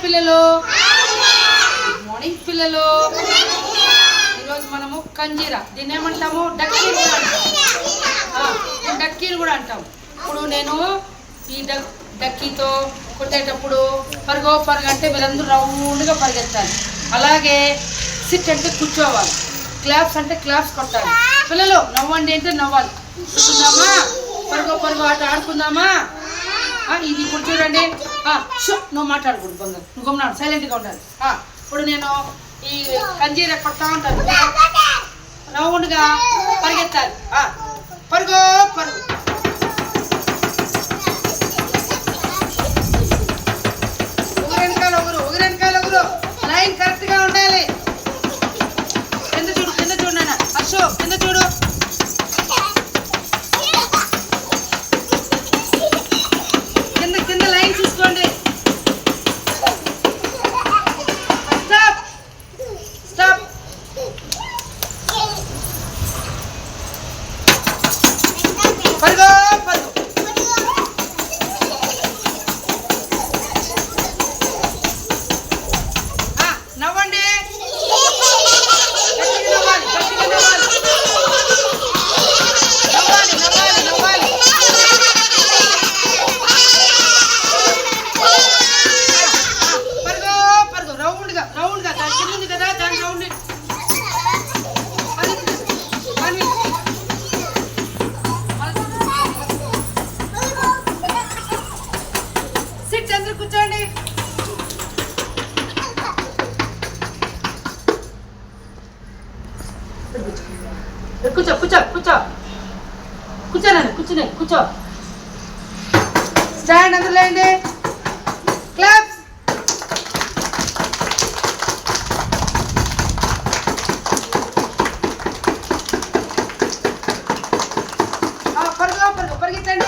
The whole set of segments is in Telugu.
పిల్లలు, గుడ్ మార్నింగ్ పిల్లలు. ఈరోజు మనము కంజీరా, దీన్ని ఏమంటాము? డక్కీని కూడా అంటాం. డక్కీని కూడా అంటాం. ఇప్పుడు నేను ఈ డక్కీతో కొట్టేటప్పుడు పరుగు అంటే మీరందరూ రౌండ్గా పరిగెత్తాలి. అలాగే సిట్ అంటే కూర్చోవాలి, క్లాప్స్ అంటే క్లాప్స్ కొట్టాలి. పిల్లలు నవ్వండి అంటే నవ్వాలి. చూద్దామా? పరుగు ఆట ఆడుకుందామా? ఇది ఇప్పుడు చూడండి. నువ్వు మాట్లాడకూడదు బంగారు, నువ్వు గమ్మున్నాడు, సైలెంట్గా ఉండాలి. ఇప్పుడు నేను ఈ కంజీర కొడతా ఉంటాను, రౌండ్గా పరిగెత్తాలి. పరుగు ఒకరెనకాల ఒకరు లైన్ కరెక్ట్గా ఉండాలి. కింద చూడు నాన్న, అశో కింద చూడు. కింద లైన్ చూసుకోండి. స్టాప్. పరుగు నవ్వండి. రౌండ్గా దాని కింద ఉంది కదా, దాని రౌండ్. సిట్, అందరూ కూర్చోండి. కూర్చో. స్టాండ్, అందరూ లేండి. క్లాప్స్. పరిగెత్తండి.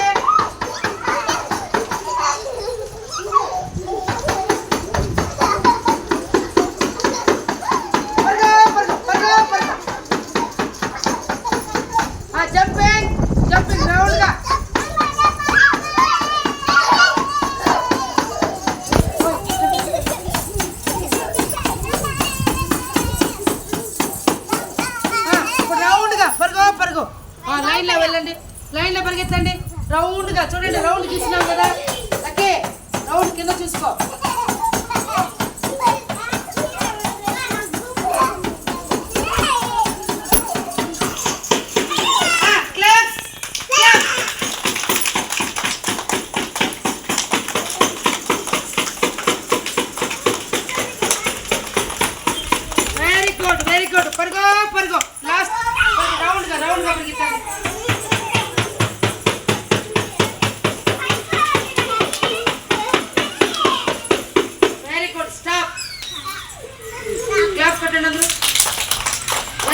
జంపింగ్ రౌండ్గా. ఇప్పుడు రౌండ్గా పరుగు లైన్లో వెళ్ళండి, లైన్లో పరిగెత్తండి. రౌండ్గా చూడండి, రౌండ్ గీసినాం కదా. ఓకే, రౌండ్ కింద చూసుకో. Very good. పరుగు